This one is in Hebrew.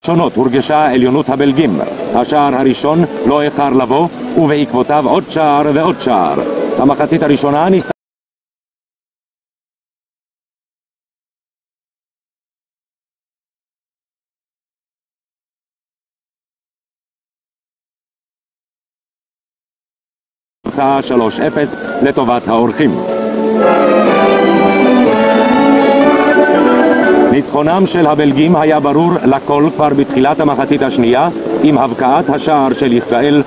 שונות הורגשה עליונות הבלגים. השער הראשון לא איחר לבוא, ובעקבותיו עוד שער ועוד שער. המחצית הראשונה נסתיימה תוצאה 3-0 לטובת האורחים. ניצחונם של הבלגים היה ברור לכל כבר בתחילת המחצית השנייה, עם הבקעת השער של ישראל